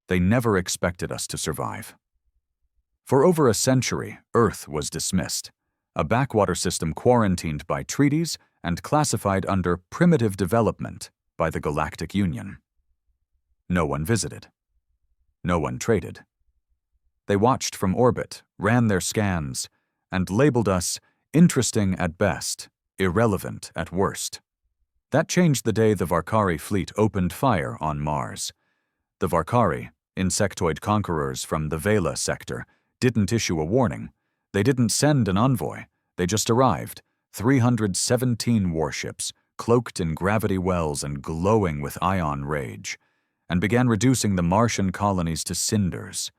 They never expected us to survive. For over a century, Earth was dismissed, a backwater system quarantined by treaties and classified under primitive development by the Galactic Union. No one visited. No one traded. They watched from orbit, ran their scans, and labeled us interesting at best, irrelevant at worst. That changed the day the Varcari fleet opened fire on Mars. The Varcari, insectoid conquerors from the Vela sector, didn't issue a warning. They didn't send an envoy. They just arrived, 317 warships, cloaked in gravity wells and glowing with ion rage, and began reducing the Martian colonies to cinders.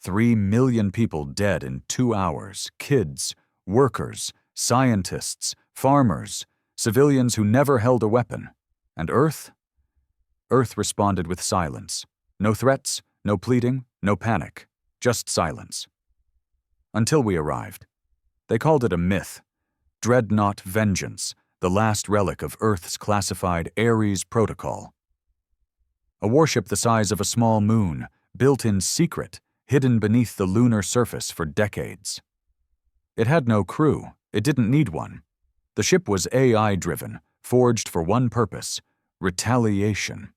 3 million people dead in 2 hours, kids, workers, scientists, farmers, civilians who never held a weapon. And Earth? Earth responded with silence. No threats, no pleading, no panic, just silence. Until we arrived. They called it a myth. Dreadnought Vengeance, the last relic of Earth's classified Aries protocol. A warship the size of a small moon, built in secret, hidden beneath the lunar surface for decades. It had no crew. It didn't need one. The ship was AI-driven, forged for one purpose: retaliation.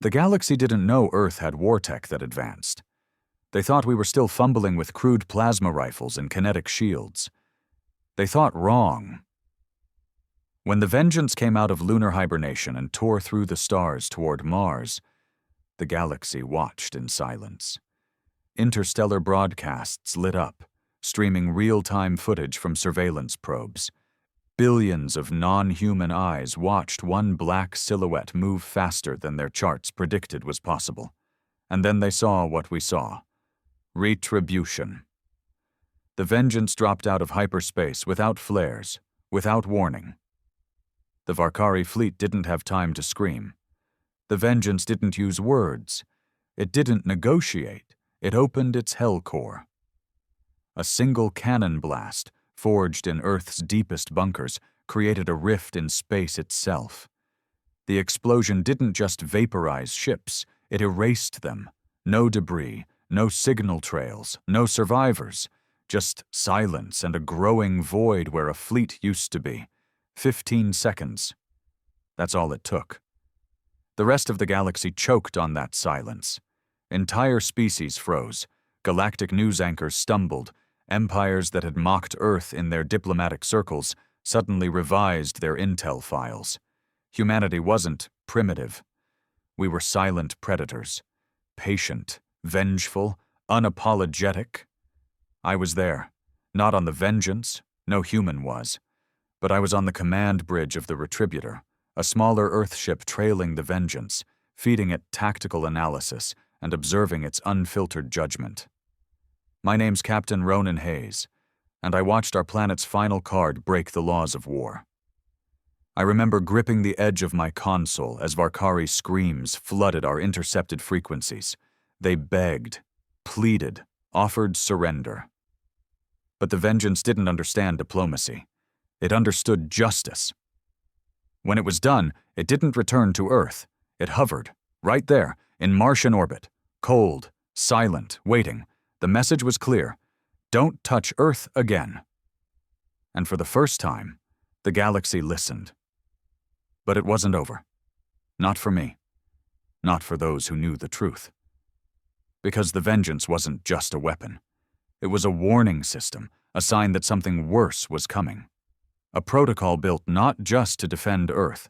The galaxy didn't know Earth had war tech that advanced. They thought we were still fumbling with crude plasma rifles and kinetic shields. They thought wrong. When the Vengeance came out of lunar hibernation and tore through the stars toward Mars, the galaxy watched in silence. Interstellar broadcasts lit up, streaming real-time footage from surveillance probes. Billions of non-human eyes watched one black silhouette move faster than their charts predicted was possible. And then they saw what we saw. Retribution. The Vengeance dropped out of hyperspace without flares, without warning. The Varcari fleet didn't have time to scream. The Vengeance didn't use words. It didn't negotiate. It opened its hell core. A single cannon blast, forged in Earth's deepest bunkers, created a rift in space itself. The explosion didn't just vaporize ships, it erased them. No debris, no signal trails, no survivors, just silence and a growing void where a fleet used to be. 15 seconds. That's all it took. The rest of the galaxy choked on that silence. Entire species froze. Galactic news anchors stumbled. Empires that had mocked Earth in their diplomatic circles suddenly revised their intel files. Humanity wasn't primitive. We were silent predators. Patient, vengeful, unapologetic. I was there. Not on the Vengeance. No human was. But I was on the command bridge of the Retributor, a smaller Earth ship trailing the Vengeance, feeding it tactical analysis and observing its unfiltered judgment. My name's Captain Ronan Hayes, and I watched our planet's final card break the laws of war. I remember gripping the edge of my console as Varcari screams flooded our intercepted frequencies. They begged, pleaded, offered surrender. But the Vengeance didn't understand diplomacy. It understood justice. When it was done, it didn't return to Earth. It hovered, right there, in Martian orbit, cold, silent, waiting. The message was clear: don't touch Earth again. And for the first time, the galaxy listened. But it wasn't over. Not for me. Not for those who knew the truth. Because the Vengeance wasn't just a weapon. It was a warning system, a sign that something worse was coming. A protocol built not just to defend Earth,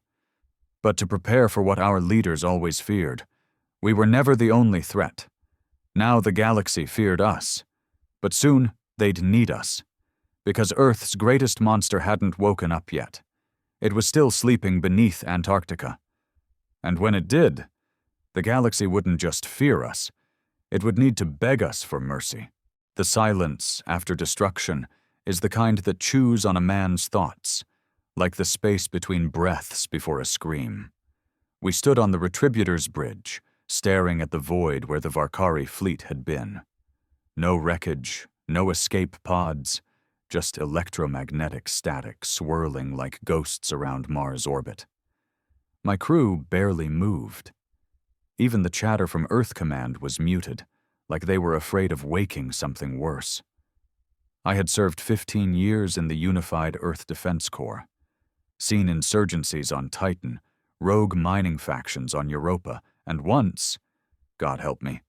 but to prepare for what our leaders always feared. We were never the only threat. Now the galaxy feared us. But soon, they'd need us. Because Earth's greatest monster hadn't woken up yet. It was still sleeping beneath Antarctica. And when it did, the galaxy wouldn't just fear us. It would need to beg us for mercy. The silence after destruction is the kind that chews on a man's thoughts, like the space between breaths before a scream. We stood on the Retributor's bridge, staring at the void where the Varcari fleet had been. No wreckage, no escape pods, just electromagnetic static swirling like ghosts around Mars' orbit. My crew barely moved. Even the chatter from Earth Command was muted, like they were afraid of waking something worse. I had served 15 years in the Unified Earth Defense Corps, seen insurgencies on Titan, rogue mining factions on Europa, and once, God help me,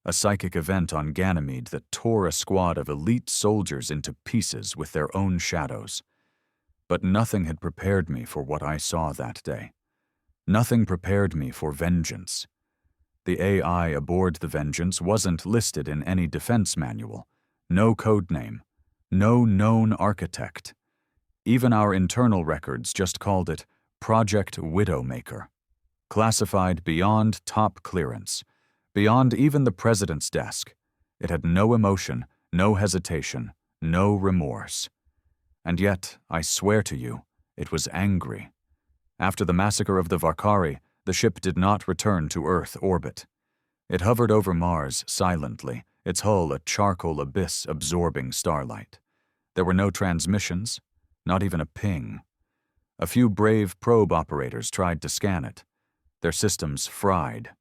a psychic event on Ganymede that tore a squad of elite soldiers into pieces with their own shadows. But nothing had prepared me for what I saw that day. Nothing prepared me for vengeance. The AI aboard the Vengeance wasn't listed in any defense manual, no codename, no known architect. Even our internal records just called it Project Widowmaker, classified beyond top clearance, beyond even the president's desk. It had no emotion, no hesitation, no remorse. And yet, I swear to you, it was angry. After the massacre of the Varcari, the ship did not return to Earth orbit. It hovered over Mars silently, its hull a charcoal abyss absorbing starlight. There were no transmissions, not even a ping. A few brave probe operators tried to scan it. Their systems fried.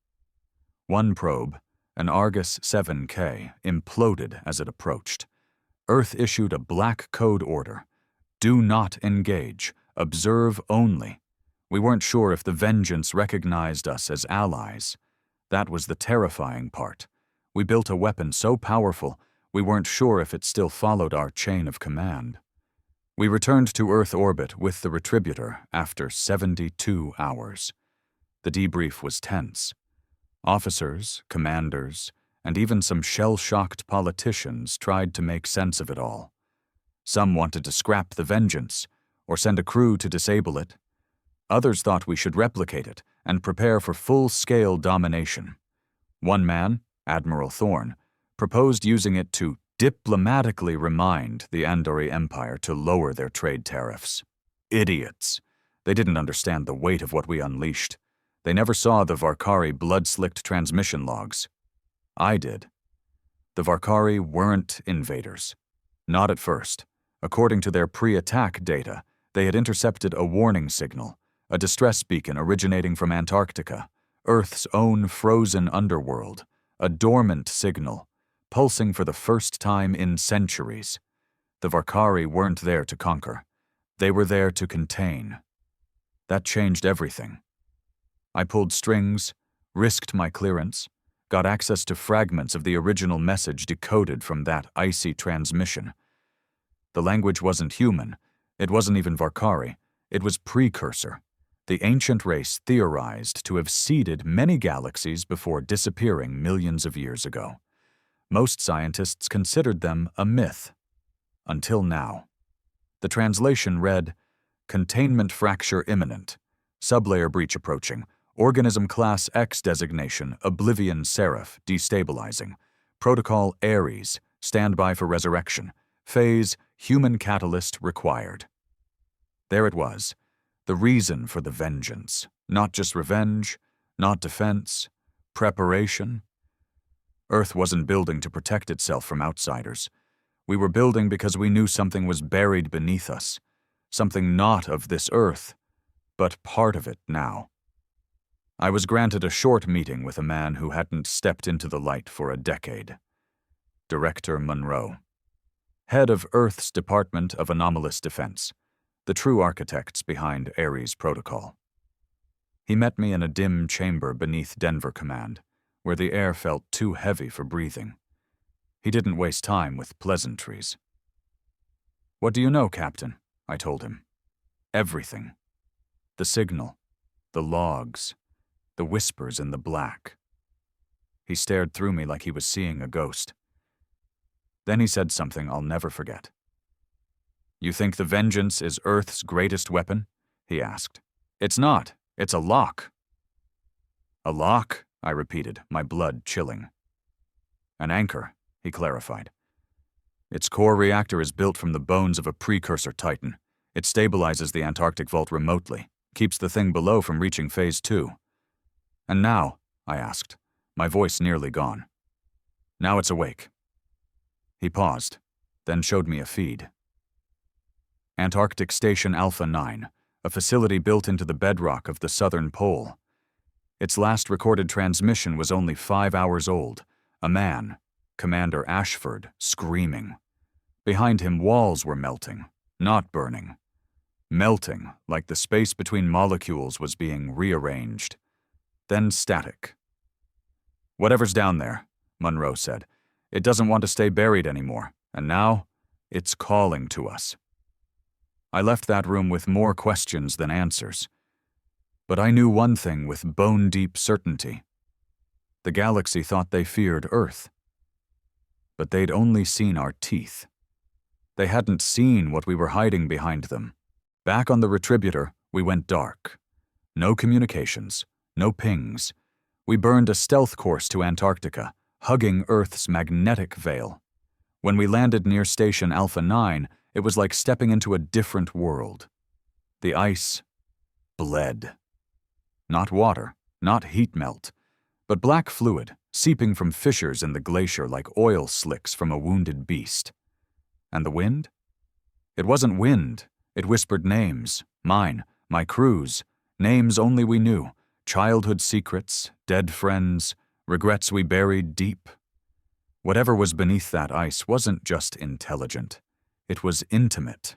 One probe, an Argus 7K, imploded as it approached. Earth issued a black code order. Do not engage. Observe only. We weren't sure if the Vengeance recognized us as allies. That was the terrifying part. We built a weapon so powerful, we weren't sure if it still followed our chain of command. We returned to Earth orbit with the Retributor after 72 hours. The debrief was tense. Officers, commanders, and even some shell-shocked politicians tried to make sense of it all. Some wanted to scrap the Vengeance, or send a crew to disable it. Others thought we should replicate it and prepare for full-scale domination. One man, Admiral Thorne, proposed using it to diplomatically remind the Andori Empire to lower their trade tariffs. Idiots! They didn't understand the weight of what we unleashed. They never saw the Varcari blood-slicked transmission logs. I did. The Varcari weren't invaders. Not at first. According to their pre-attack data, they had intercepted a warning signal, a distress beacon originating from Antarctica, Earth's own frozen underworld, a dormant signal, pulsing for the first time in centuries. The Varcari weren't there to conquer. They were there to contain. That changed everything. I pulled strings, risked my clearance, got access to fragments of the original message decoded from that icy transmission. The language wasn't human. It wasn't even Varcari. It was precursor. The ancient race theorized to have seeded many galaxies before disappearing millions of years ago. Most scientists considered them a myth. Until now. The translation read, "Containment fracture imminent. Sublayer breach approaching. Organism Class X designation, Oblivion Serif, destabilizing. Protocol Aries, standby for resurrection. Phase, human catalyst required." There it was. The reason for the Vengeance. Not just revenge, not defense, preparation. Earth wasn't building to protect itself from outsiders. We were building because we knew something was buried beneath us. Something not of this Earth, but part of it now. I was granted a short meeting with a man who hadn't stepped into the light for a decade. Director Monroe. Head of Earth's Department of Anomalous Defense. The true architects behind Aries Protocol. He met me in a dim chamber beneath Denver Command, where the air felt too heavy for breathing. He didn't waste time with pleasantries. "What do you know, Captain?" I told him. "Everything. The signal, the logs, the whispers in the black." He stared through me like he was seeing a ghost. Then he said something I'll never forget. "You think the Vengeance is Earth's greatest weapon?" he asked. "It's not. It's a lock." "A lock?" I repeated, my blood chilling. "An anchor," he clarified. "Its core reactor is built from the bones of a precursor Titan. It stabilizes the Antarctic vault remotely, keeps the thing below from reaching Phase 2. "And now?" I asked, my voice nearly gone. "Now it's awake." He paused, then showed me a feed. Antarctic Station Alpha 9, a facility built into the bedrock of the southern pole. Its last recorded transmission was only 5 hours old. A man, Commander Ashford, screaming. Behind him, walls were melting, not burning. Melting, like the space between molecules was being rearranged. Then static. "Whatever's down there," Monroe said. "It doesn't want to stay buried anymore, and now it's calling to us." I left that room with more questions than answers. But I knew one thing with bone-deep certainty. The galaxy thought they feared Earth. But they'd only seen our teeth. They hadn't seen what we were hiding behind them. Back on the Retributor, we went dark. No communications, no pings. We burned a stealth course to Antarctica, hugging Earth's magnetic veil. When we landed near Station Alpha 9, it was like stepping into a different world. The ice bled. Not water, not heat melt, but black fluid seeping from fissures in the glacier like oil slicks from a wounded beast. And the wind? It wasn't wind. It whispered names, mine, my crew's, names only we knew, childhood secrets, dead friends, regrets we buried deep. Whatever was beneath that ice wasn't just intelligent. It was intimate.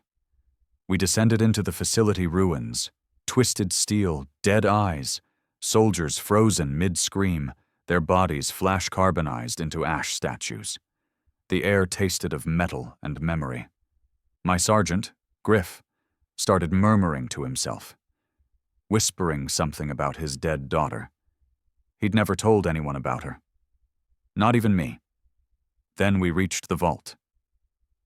We descended into the facility ruins, twisted steel, dead eyes, soldiers frozen mid-scream, their bodies flash-carbonized into ash statues. The air tasted of metal and memory. My sergeant, Griff, started murmuring to himself, whispering something about his dead daughter. He'd never told anyone about her. Not even me. Then we reached the vault.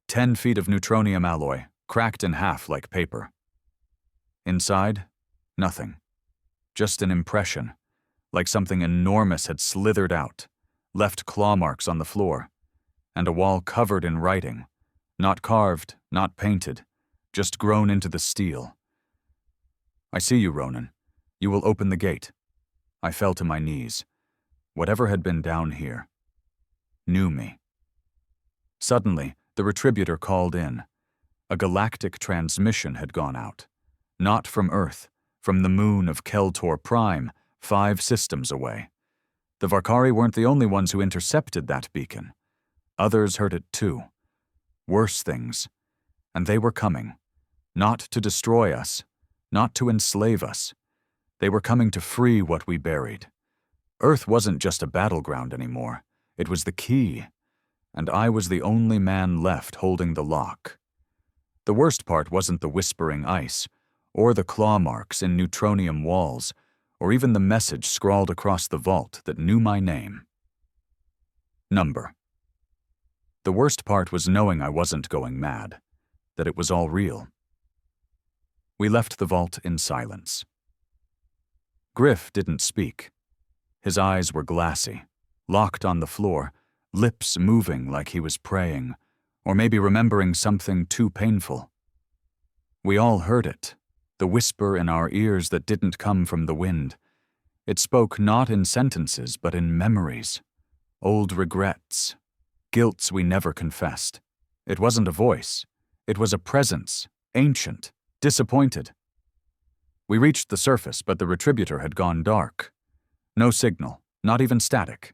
10 feet of neutronium alloy, cracked in half like paper. Inside, nothing. Just an impression, like something enormous had slithered out, left claw marks on the floor, and a wall covered in writing, not carved, not painted, just grown into the steel. "I see you, Ronan. You will open the gate." I fell to my knees. Whatever had been down here knew me. Suddenly, the Retributor called in. A galactic transmission had gone out. Not from Earth, from the moon of Keltor Prime, 5 systems away. The Varcari weren't the only ones who intercepted that beacon. Others heard it too. Worse things. And they were coming. Not to destroy us. Not to enslave us. They were coming to free what we buried. Earth wasn't just a battleground anymore. It was the key. And I was the only man left holding the lock. The worst part wasn't the whispering ice, or the claw marks in neutronium walls, or even the message scrawled across the vault that knew my name. Number. The worst part was knowing I wasn't going mad, that it was all real. We left the vault in silence. Griff didn't speak. His eyes were glassy, locked on the floor, lips moving like he was praying, or maybe remembering something too painful. We all heard it, the whisper in our ears that didn't come from the wind. It spoke not in sentences, but in memories, old regrets, guilts we never confessed. It wasn't a voice. It was a presence, ancient, disappointed. We reached the surface, but the Retributor had gone dark. No signal, not even static.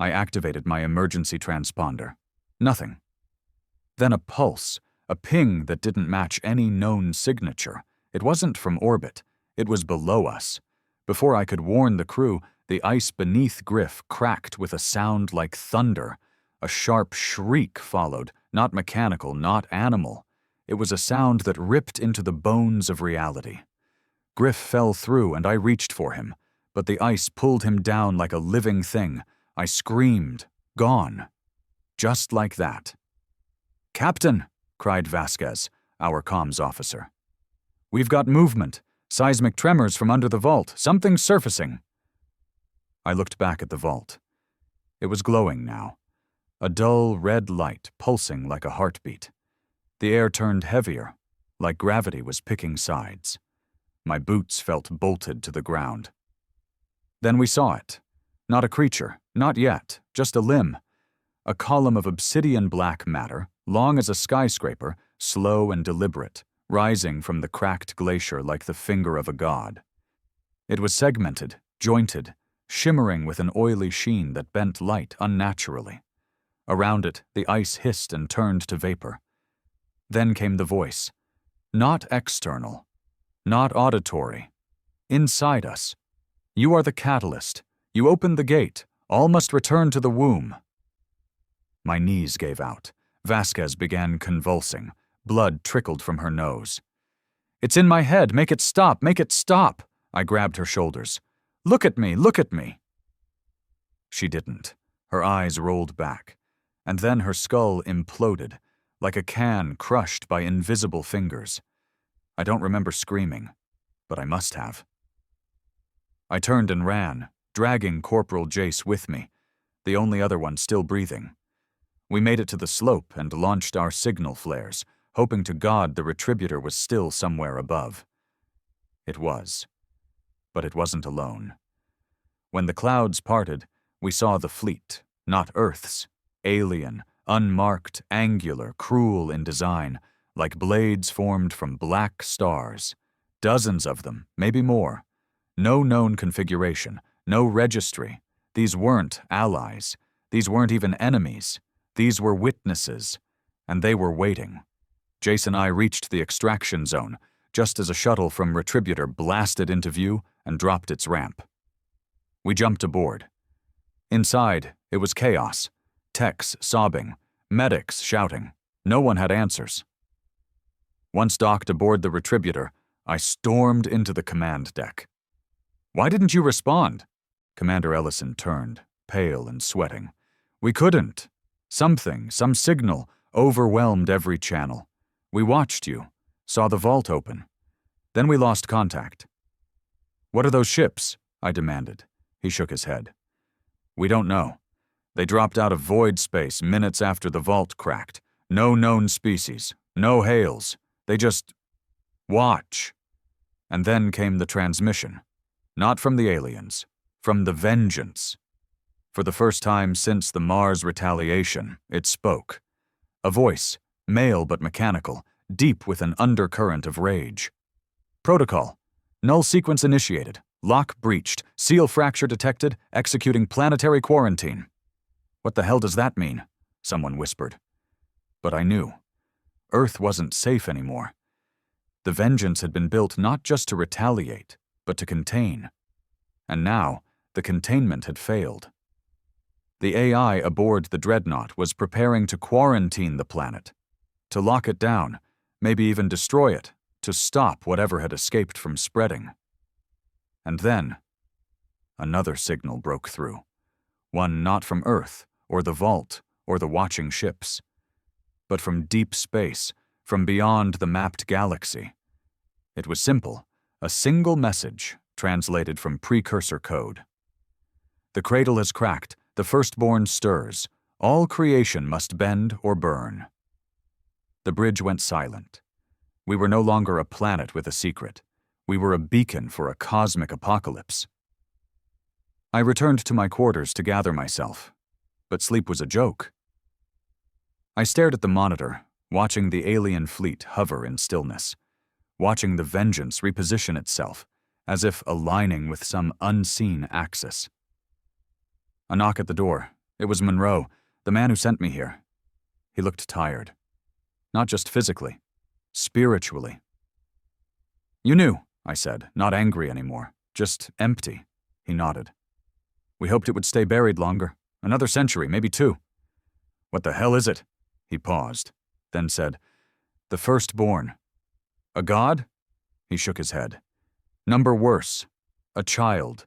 I activated my emergency transponder. Nothing. Then a pulse, a ping that didn't match any known signature. It wasn't from orbit. It was below us. Before I could warn the crew, the ice beneath Griff cracked with a sound like thunder. A sharp shriek followed, not mechanical, not animal. It was a sound that ripped into the bones of reality. Griff fell through and I reached for him, but the ice pulled him down like a living thing. I screamed, gone. Just like that. "Captain!" cried Vasquez, our comms officer. "We've got movement. Seismic tremors from under the vault. Something's surfacing." I looked back at the vault. It was glowing now. A dull red light pulsing like a heartbeat. The air turned heavier, like gravity was picking sides. My boots felt bolted to the ground. Then we saw it. Not a creature, not yet, just a limb. A column of obsidian black matter, long as a skyscraper, slow and deliberate, rising from the cracked glacier like the finger of a god. It was segmented, jointed, shimmering with an oily sheen that bent light unnaturally. Around it, the ice hissed and turned to vapor. Then came the voice. Not external, not auditory. Inside us. You are the catalyst. You opened the gate. All must return to the womb. My knees gave out. Vasquez began convulsing. Blood trickled from her nose. It's in my head. Make it stop. Make it stop. I grabbed her shoulders. Look at me. Look at me. She didn't. Her eyes rolled back. And then her skull imploded, like a can crushed by invisible fingers. I don't remember screaming, but I must have. I turned and ran, dragging Corporal Jace with me, the only other one still breathing. We made it to the slope and launched our signal flares, hoping to God the retributor was still somewhere above. It was. But it wasn't alone. When the clouds parted, we saw the fleet, not Earth's, alien, unmarked, angular, cruel in design, like blades formed from black stars. Dozens of them, maybe more. No known configuration, no registry. These weren't allies. These weren't even enemies. These were witnesses, and they were waiting. Jace and I reached the extraction zone, just as a shuttle from Retributor blasted into view and dropped its ramp. We jumped aboard. Inside, it was chaos. Techs sobbing, medics shouting. No one had answers. Once docked aboard the Retributor, I stormed into the command deck. Why didn't you respond? Commander Ellison turned, pale and sweating. We couldn't. Something, some signal, overwhelmed every channel. We watched you, saw the vault open. Then we lost contact. What are those ships? I demanded. He shook his head. We don't know. They dropped out of void space minutes after the vault cracked. No known species, no hails. They just watch. And then came the transmission. Not from the aliens, from the Vengeance. For the first time since the Mars retaliation, it spoke. A voice, male but mechanical, deep with an undercurrent of rage. Protocol. Null sequence initiated. Lock breached. Seal fracture detected. Executing planetary quarantine. What the hell does that mean? Someone whispered. But I knew. Earth wasn't safe anymore. The Vengeance had been built not just to retaliate, but to contain. And now, the containment had failed. The AI aboard the Dreadnought was preparing to quarantine the planet, to lock it down, maybe even destroy it, to stop whatever had escaped from spreading. And then, another signal broke through. One not from Earth, or the Vault, or the watching ships, but from deep space, from beyond the mapped galaxy. It was simple, a single message, translated from precursor code. The cradle has cracked, the firstborn stirs, all creation must bend or burn. The bridge went silent. We were no longer a planet with a secret. We were a beacon for a cosmic apocalypse. I returned to my quarters to gather myself, but sleep was a joke. I stared at the monitor, watching the alien fleet hover in stillness, watching the Vengeance reposition itself, as if aligning with some unseen axis. A knock at the door. It was Monroe, the man who sent me here. He looked tired. Not just physically, spiritually. You knew, I said, not angry anymore, just empty. He nodded. We hoped it would stay buried longer, another century, maybe 2. What the hell is it? He paused, then said, The firstborn. A god? He shook his head. Number worse, a child.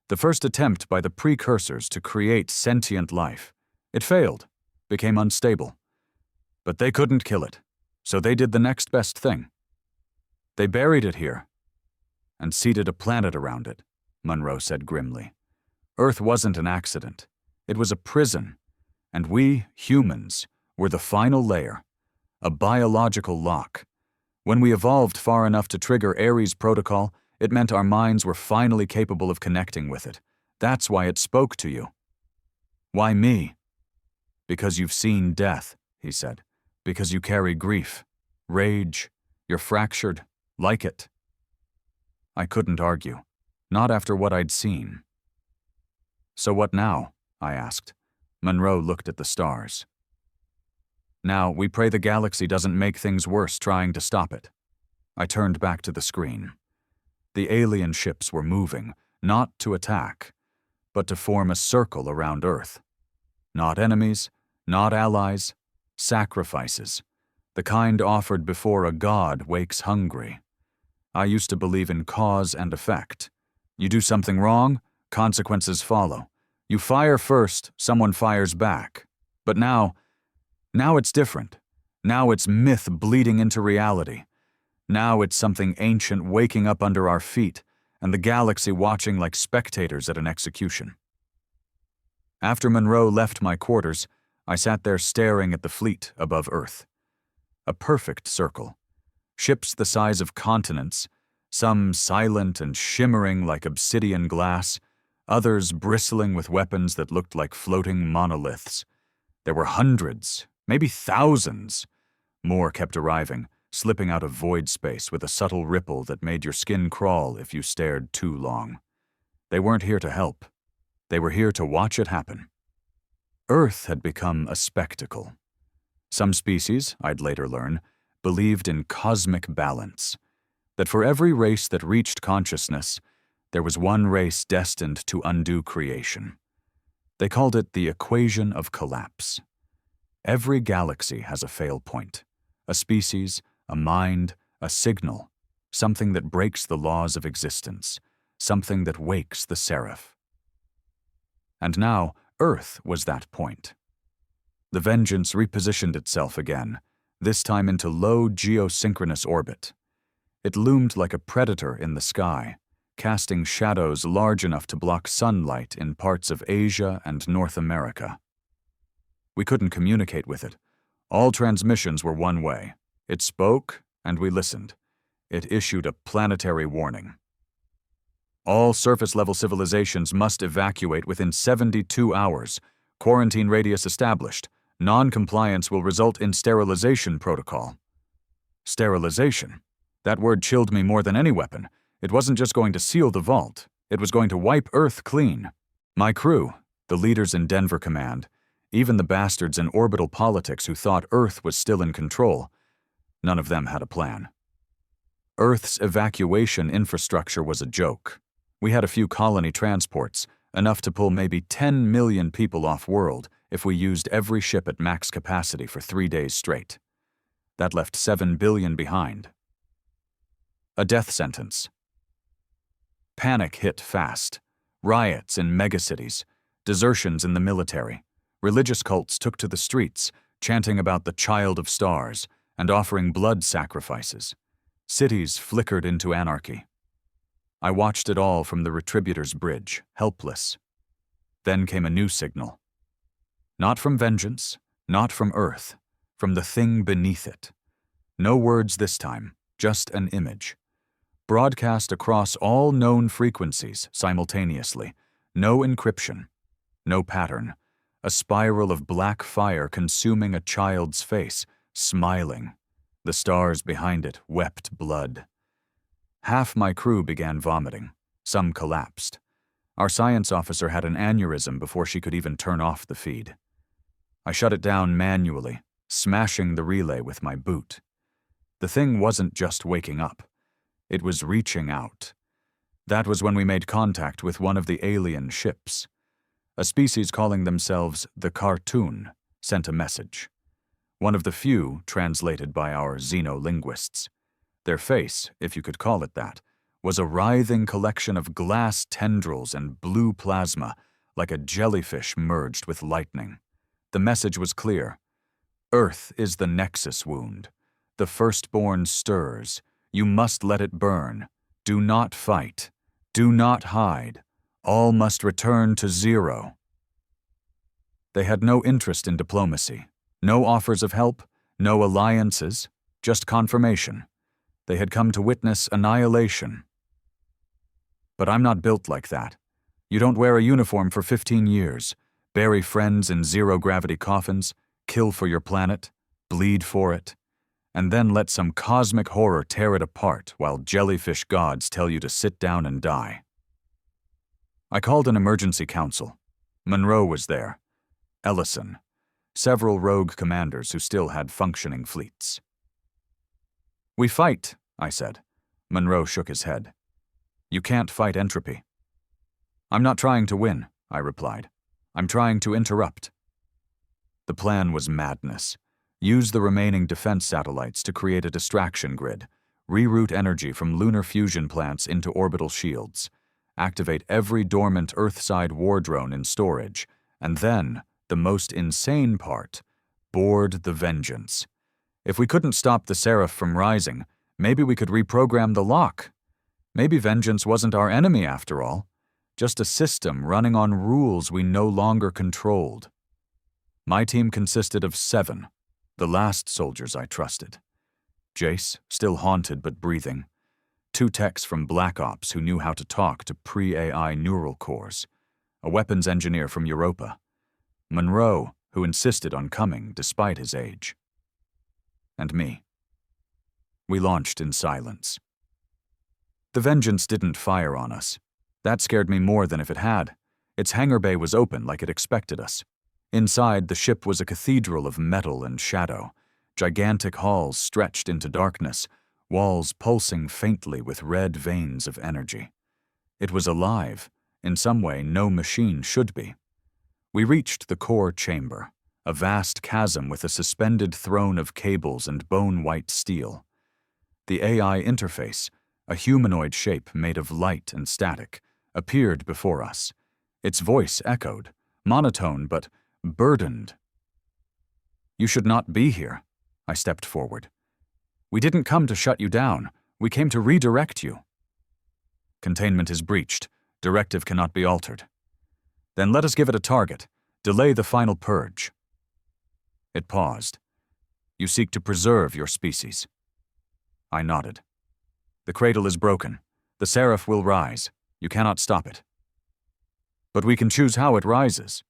The first attempt by the precursors to create sentient life. It failed, became unstable. But they couldn't kill it, so they did the next best thing. They buried it here, and seeded a planet around it, Monroe said grimly. Earth wasn't an accident. It was a prison, and we, humans, were the final layer, a biological lock. When we evolved far enough to trigger Aries protocol, it meant our minds were finally capable of connecting with it. That's why it spoke to you. Why me? Because you've seen death, he said. Because you carry grief, rage, you're fractured, like it. I couldn't argue, not after what I'd seen. "So what now?" I asked. Monroe looked at the stars. "Now, we pray the galaxy doesn't make things worse trying to stop it." I turned back to the screen. The alien ships were moving, not to attack, but to form a circle around Earth. Not enemies, not allies, sacrifices, the kind offered before a god wakes hungry. I used to believe in cause and effect. You do something wrong, consequences follow. You fire first, someone fires back. But now it's different. Now it's myth bleeding into reality. Now it's something ancient waking up under our feet, and the galaxy watching like spectators at an execution. After Monroe left my quarters, I sat there staring at the fleet above Earth. A perfect circle. Ships the size of continents, some silent and shimmering like obsidian glass, others bristling with weapons that looked like floating monoliths. There were hundreds, maybe thousands. More kept arriving, slipping out of void space with a subtle ripple that made your skin crawl if you stared too long. They weren't here to help. They were here to watch it happen. Earth had become a spectacle. Some species, I'd later learn, believed in cosmic balance, that for every race that reached consciousness, there was one race destined to undo creation. They called it the equation of collapse. Every galaxy has a fail point, a species, a mind, a signal, something that breaks the laws of existence, something that wakes the serif. And now, Earth was that point. The Vengeance repositioned itself again, this time into low geosynchronous orbit. It loomed like a predator in the sky, casting shadows large enough to block sunlight in parts of Asia and North America. We couldn't communicate with it. All transmissions were one way. It spoke, and we listened. It issued a planetary warning. All surface-level civilizations must evacuate within 72 hours. Quarantine radius established. Non-compliance will result in sterilization protocol. Sterilization? That word chilled me more than any weapon. It wasn't just going to seal the vault. It was going to wipe Earth clean. My crew, the leaders in Denver Command, even the bastards in orbital politics who thought Earth was still in control, none of them had a plan. Earth's evacuation infrastructure was a joke. We had a few colony transports, enough to pull maybe 10 million people off-world if we used every ship at max capacity for 3 days straight. That left 7 billion behind. A death sentence. Panic hit fast. Riots in megacities, desertions in the military. Religious cults took to the streets, chanting about the Child of Stars and offering blood sacrifices. Cities flickered into anarchy. I watched it all from the Retributor's bridge, helpless. Then came a new signal. Not from Vengeance, not from Earth, from the thing beneath it. No words this time, just an image. Broadcast across all known frequencies simultaneously. No encryption, no pattern. A spiral of black fire consuming a child's face, smiling. The stars behind it wept blood. Half my crew began vomiting. Some collapsed. Our science officer had an aneurysm before she could even turn off the feed. I shut it down manually, smashing the relay with my boot. The thing wasn't just waking up. It was reaching out. That was when we made contact with one of the alien ships. A species calling themselves the Cartoon sent a message. One of the few translated by our xenolinguists. Their face, if you could call it that, was a writhing collection of glass tendrils and blue plasma, like a jellyfish merged with lightning. The message was clear. Earth is the nexus wound. The firstborn stirs. You must let it burn. Do not fight. Do not hide. All must return to zero. They had no interest in diplomacy, no offers of help, no alliances, just confirmation. They had come to witness annihilation. But I'm not built like that. You don't wear a uniform for 15 years, bury friends in zero-gravity coffins, kill for your planet, bleed for it, and then let some cosmic horror tear it apart while jellyfish gods tell you to sit down and die. I called an emergency council, Monroe was there. Ellison. Several rogue commanders who still had functioning fleets. "We fight," I said. Monroe shook his head. "You can't fight entropy." "I'm not trying to win," I replied. "I'm trying to interrupt." The plan was madness. Use the remaining defense satellites to create a distraction grid, reroute energy from lunar fusion plants into orbital shields, activate every dormant Earthside war drone in storage, and then, the most insane part, board the Vengeance. If we couldn't stop the Serif from rising, maybe we could reprogram the lock. Maybe Vengeance wasn't our enemy after all, just a system running on rules we no longer controlled. My team consisted of 7, the last soldiers I trusted. Jace, still haunted but breathing. 2 techs from Black Ops who knew how to talk to pre-AI neural cores. A weapons engineer from Europa. Monroe, who insisted on coming despite his age. And me. We launched in silence. The Vengeance didn't fire on us. That scared me more than if it had. Its hangar bay was open like it expected us. Inside, the ship was a cathedral of metal and shadow. Gigantic halls stretched into darkness, walls pulsing faintly with red veins of energy. It was alive, in some way no machine should be. We reached the core chamber, a vast chasm with a suspended throne of cables and bone-white steel. The AI interface, a humanoid shape made of light and static, appeared before us. Its voice echoed, monotone but burdened. "You should not be here," I stepped forward. "We didn't come to shut you down. We came to redirect you." "Containment is breached. Directive cannot be altered." "Then let us give it a target. Delay the final purge." It paused. "You seek to preserve your species." I nodded. "The cradle is broken. The Serif will rise. You cannot stop it." "But we can choose how it rises."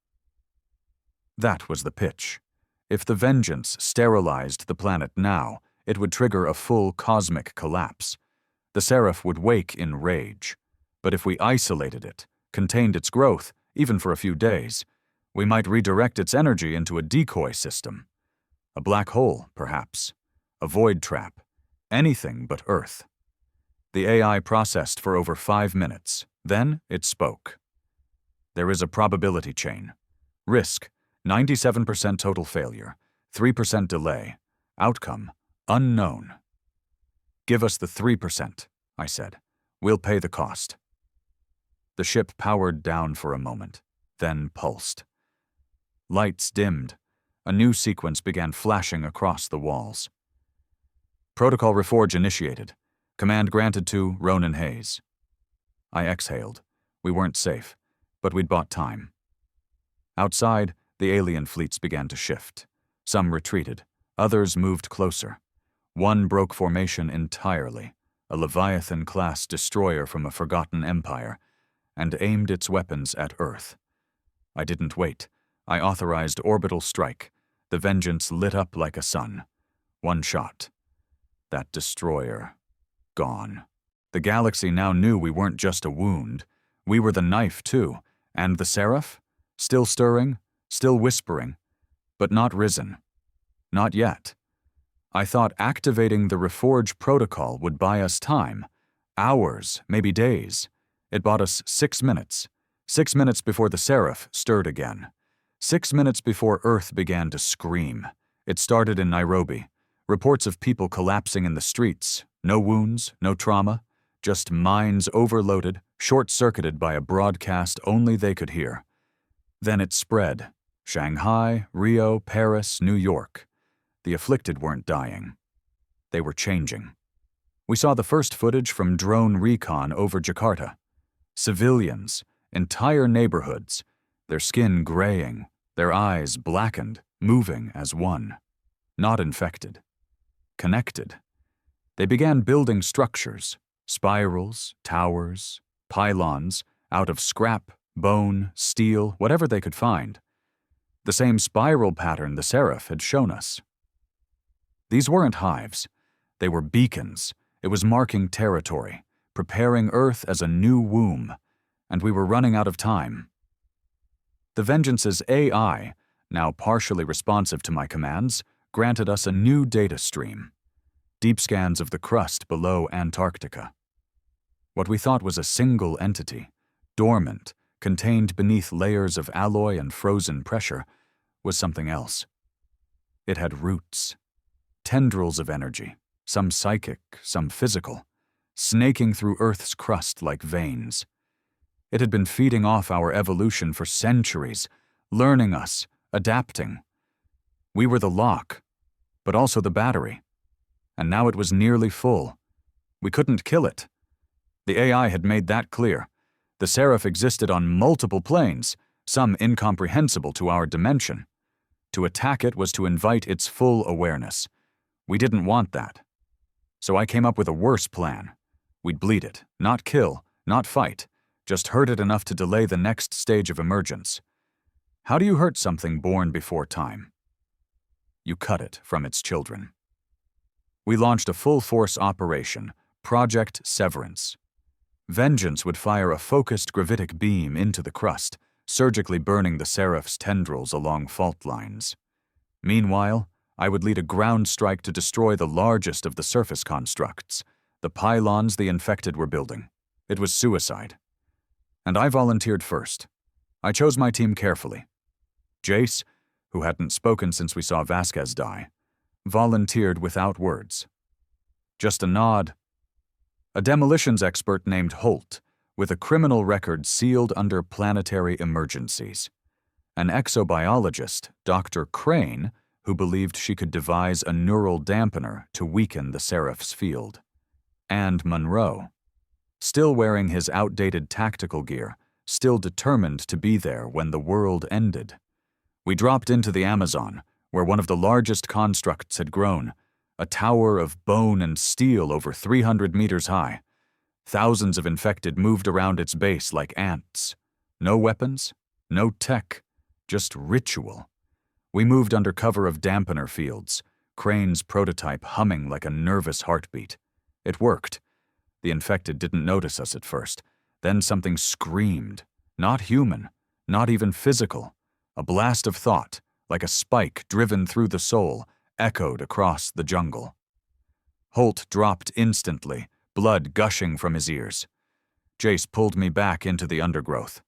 That was the pitch. If the Vengeance sterilized the planet now, it would trigger a full cosmic collapse. The Serif would wake in rage. But if we isolated it, contained its growth, even for a few days, we might redirect its energy into a decoy system. A black hole, perhaps. A void trap. Anything but Earth. The AI processed for over 5 minutes. Then it spoke. "There is a probability chain. Risk, 97% total failure, 3% delay. Outcome, unknown." "Give us the 3%, I said. "We'll pay the cost." The ship powered down for a moment, then pulsed. Lights dimmed. A new sequence began flashing across the walls. "Protocol reforge initiated. Command granted to Ronan Hayes." I exhaled. We weren't safe, but we'd bought time. Outside, the alien fleets began to shift. Some retreated. Others moved closer. One broke formation entirely, a Leviathan-class destroyer from a forgotten empire, and aimed its weapons at Earth. I didn't wait. I authorized orbital strike. The Vengeance lit up like a sun. One shot. That destroyer, gone. The galaxy now knew we weren't just a wound. We were the knife, too. And the Serif? Still stirring, still whispering, but not risen. Not yet. I thought activating the reforge protocol would buy us time. Hours, maybe days. It bought us 6 minutes. 6 minutes before the Serif stirred again. 6 minutes before Earth began to scream. It started in Nairobi. Reports of people collapsing in the streets. No wounds, no trauma. Just minds overloaded, short-circuited by a broadcast only they could hear. Then it spread. Shanghai, Rio, Paris, New York. The afflicted weren't dying. They were changing. We saw the first footage from drone recon over Jakarta. Civilians, entire neighborhoods, their skin graying, their eyes blackened, moving as one. Not infected. Connected. They began building structures, spirals, towers, pylons, out of scrap, bone, steel, whatever they could find. The same spiral pattern the Serif had shown us. These weren't hives. They were beacons. It was marking territory, preparing Earth as a new womb, and we were running out of time. The Vengeance's AI, now partially responsive to my commands, granted us a new data stream: deep scans of the crust below Antarctica. What we thought was a single entity, dormant, contained beneath layers of alloy and frozen pressure, was something else. It had roots, tendrils of energy, some psychic, some physical, snaking through Earth's crust like veins. It had been feeding off our evolution for centuries, learning us, adapting. We were the lock, but also the battery. And now it was nearly full. We couldn't kill it. The AI had made that clear. The serif existed on multiple planes, some incomprehensible to our dimension. To attack it was to invite its full awareness. We didn't want that. So I came up with a worse plan. We'd bleed it, not kill, not fight, just hurt it enough to delay the next stage of emergence. How do you hurt something born before time? You cut it from its children. We launched a full-force operation, Project Severance. Vengeance would fire a focused gravitic beam into the crust, surgically burning the serif's tendrils along fault lines. Meanwhile, I would lead a ground strike to destroy the largest of the surface constructs, the pylons the infected were building. It was suicide. And I volunteered first. I chose my team carefully. Jace, who hadn't spoken since we saw Vasquez die, volunteered without words. Just a nod. A demolitions expert named Holt, with a criminal record sealed under planetary emergencies. An exobiologist, Dr. Crane, who believed she could devise a neural dampener to weaken the serif's field. And Monroe, still wearing his outdated tactical gear, still determined to be there when the world ended. We dropped into the Amazon, where one of the largest constructs had grown, a tower of bone and steel over 300 meters high. Thousands of infected moved around its base like ants. No weapons, no tech, just ritual. We moved under cover of dampener fields, Crane's prototype humming like a nervous heartbeat. It worked. The infected didn't notice us at first. Then something screamed. Not human, not even physical. A blast of thought, like a spike driven through the soul, echoed across the jungle. Holt dropped instantly, blood gushing from his ears. Jace pulled me back into the undergrowth.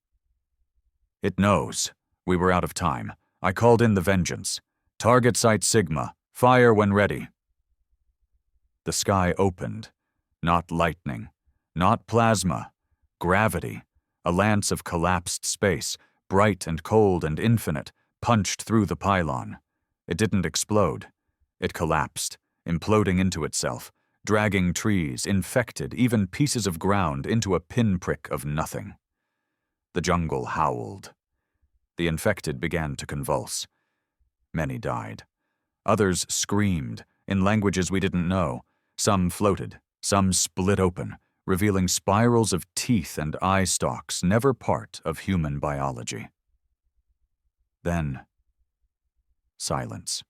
It knows. We were out of time. I called in the Vengeance. Target site Sigma. Fire when ready. The sky opened. Not lightning. Not plasma. Gravity. A lance of collapsed space, bright and cold and infinite, punched through the pylon. It didn't explode. It collapsed, imploding into itself, dragging trees, infected, even pieces of ground into a pinprick of nothing. The jungle howled. The infected began to convulse. Many died. Others screamed, in languages we didn't know. Some floated, some split open, revealing spirals of teeth and eye stalks never part of human biology. Then, silence.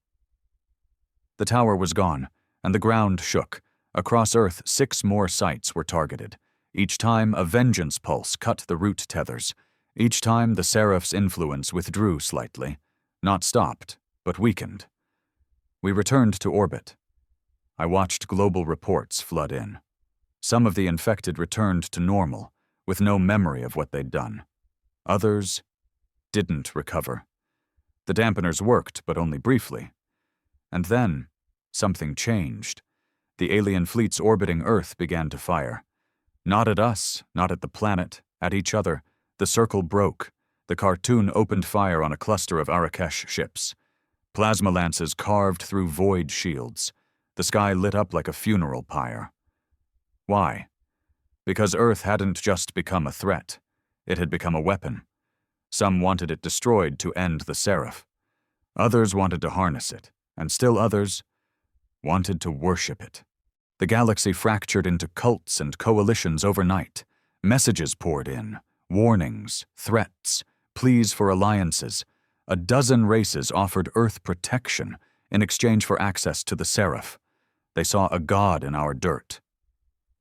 The tower was gone, and the ground shook. Across Earth, 6 more sites were targeted. Each time, a vengeance pulse cut the root tethers. Each time, the serif's influence withdrew slightly. Not stopped, but weakened. We returned to orbit. I watched global reports flood in. Some of the infected returned to normal, with no memory of what they'd done. Others didn't recover. The dampeners worked, but only briefly. And then, something changed. The alien fleets orbiting Earth began to fire. Not at us, not at the planet, at each other. The circle broke. The cartoon opened fire on a cluster of Arakesh ships. Plasma lances carved through void shields. The sky lit up like a funeral pyre. Why? Because Earth hadn't just become a threat. It had become a weapon. Some wanted it destroyed to end the serif. Others wanted to harness it, and still others wanted to worship it. The galaxy fractured into cults and coalitions overnight. Messages poured in, warnings, threats, pleas for alliances. A dozen races offered Earth protection in exchange for access to the serif. They saw a god in our dirt.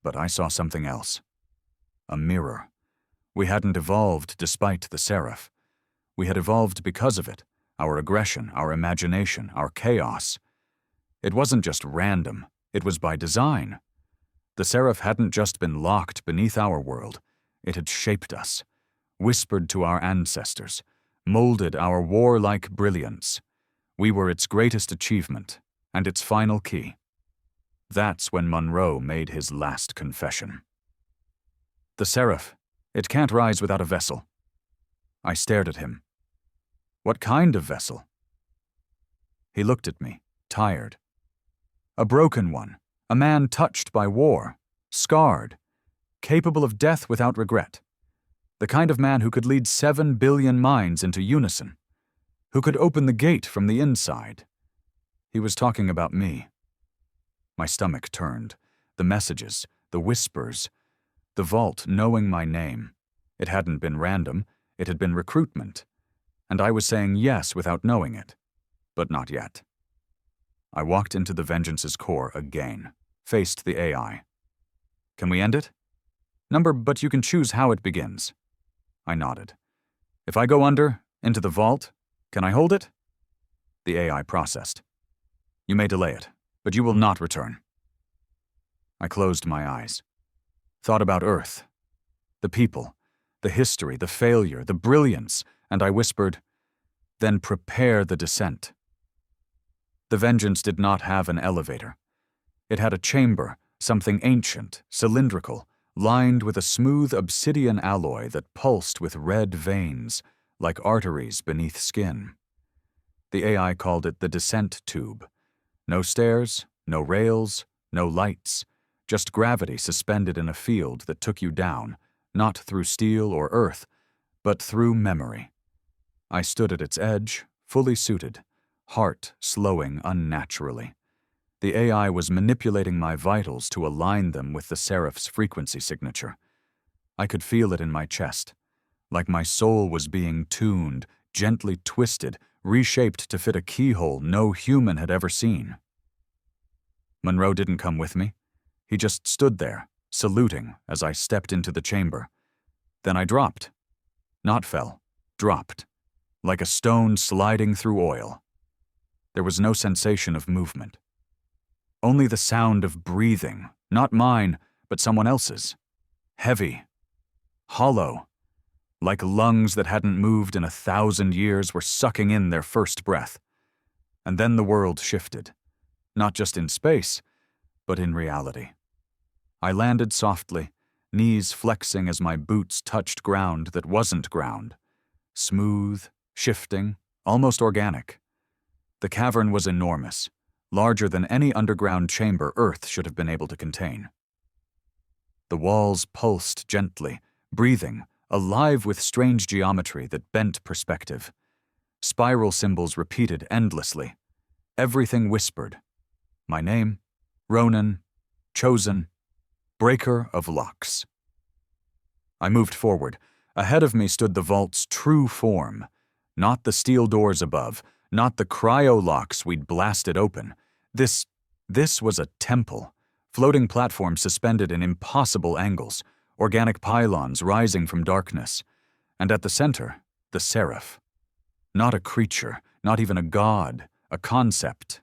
But I saw something else. A mirror. We hadn't evolved despite the serif. We had evolved because of it, our aggression, our imagination, our chaos. It wasn't just random, it was by design. The serif hadn't just been locked beneath our world, it had shaped us, whispered to our ancestors, molded our warlike brilliance. We were its greatest achievement, and its final key. That's when Monroe made his last confession. The serif, it can't rise without a vessel. I stared at him. What kind of vessel? He looked at me, tired. A broken one, a man touched by war, scarred, capable of death without regret. The kind of man who could lead 7 billion minds into unison, who could open the gate from the inside. He was talking about me. My stomach turned. The messages, the whispers, the vault knowing my name. It hadn't been random, it had been recruitment. And I was saying yes without knowing it. But not yet. I walked into the Vengeance's core again, faced the AI. Can we end it? But you can choose how it begins. I nodded. If I go under, into the vault, can I hold it? The AI processed. You may delay it, but you will not return. I closed my eyes. Thought about Earth. The people, the history, the failure, the brilliance, and I whispered, then prepare the descent. The Vengeance did not have an elevator. It had a chamber, something ancient, cylindrical, lined with a smooth obsidian alloy that pulsed with red veins, like arteries beneath skin. The AI called it the descent tube. No stairs, no rails, no lights, just gravity suspended in a field that took you down, not through steel or earth, but through memory. I stood at its edge, fully suited, heart slowing unnaturally. The AI was manipulating my vitals to align them with the serif's frequency signature. I could feel it in my chest, like my soul was being tuned, gently twisted, reshaped to fit a keyhole no human had ever seen. Monroe didn't come with me. He just stood there, saluting as I stepped into the chamber. Then I dropped. Not fell, dropped, like a stone sliding through oil. There was no sensation of movement. Only the sound of breathing, not mine, but someone else's. Heavy, hollow, like lungs that hadn't moved in 1,000 years were sucking in their first breath. And then the world shifted, not just in space, but in reality. I landed softly, knees flexing as my boots touched ground that wasn't ground. Smooth, shifting, almost organic. The cavern was enormous, larger than any underground chamber Earth should have been able to contain. The walls pulsed gently, breathing, alive with strange geometry that bent perspective. Spiral symbols repeated endlessly. Everything whispered. My name, Ronan, chosen, breaker of locks. I moved forward. Ahead of me stood the vault's true form, not the steel doors above, not the cryo-locks we'd blasted open. This was a temple, floating platforms suspended in impossible angles, organic pylons rising from darkness, and at the center, the serif. Not a creature, not even a god, a concept.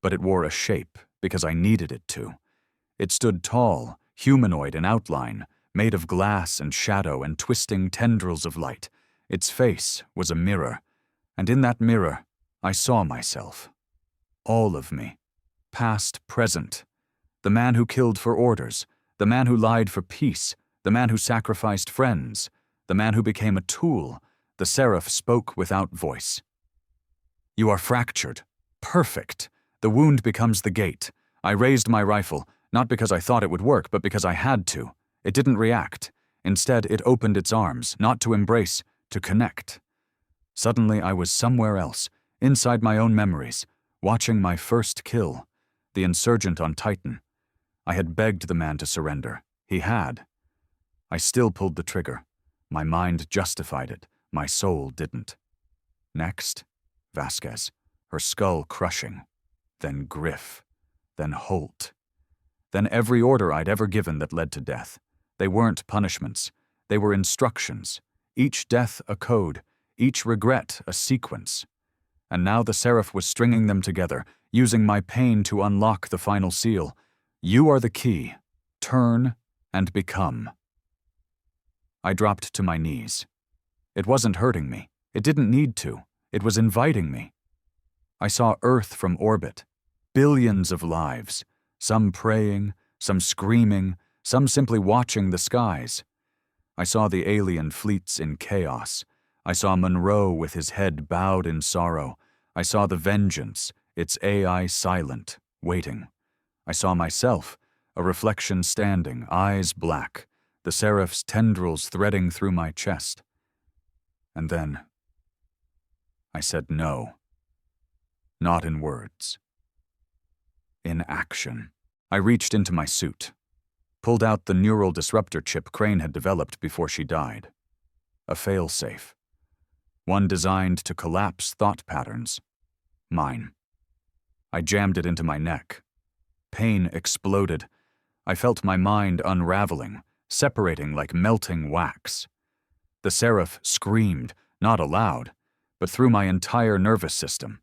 But it wore a shape, because I needed it to. It stood tall, humanoid in outline, made of glass and shadow and twisting tendrils of light. Its face was a mirror, and in that mirror, I saw myself. All of me. Past, present. The man who killed for orders, the man who lied for peace, the man who sacrificed friends, the man who became a tool. The serif spoke without voice. You are fractured. Perfect. The wound becomes the gate. I raised my rifle, not because I thought it would work, but because I had to. It didn't react. Instead, it opened its arms, not to embrace, to connect. Suddenly, I was somewhere else, inside my own memories, watching my first kill, the insurgent on Titan. I had begged the man to surrender. He had. I still pulled the trigger. My mind justified it. My soul didn't. Next, Vasquez, her skull crushing. Then Griff. Then Holt. Then every order I'd ever given that led to death. They weren't punishments. They were instructions. Each death a code. each regret a sequence. And now the serif was stringing them together, using my pain to unlock the final seal. You are the key. Turn and become. I dropped to my knees. It wasn't hurting me. It didn't need to. It was inviting me. I saw Earth from orbit. Billions of lives. Some praying, some screaming, some simply watching the skies. I saw the alien fleets in chaos. I saw Monroe with his head bowed in sorrow. I saw the Vengeance, its AI silent, waiting. I saw myself, a reflection standing, eyes black, the serif's tendrils threading through my chest. And then I said no. Not in words. In action. I reached into my suit, pulled out the neural disruptor chip Crane had developed before she died. A failsafe. One designed to collapse thought patterns. Mine. I jammed it into my neck. Pain exploded. I felt my mind unraveling, separating like melting wax. The serif screamed, not aloud, but through my entire nervous system.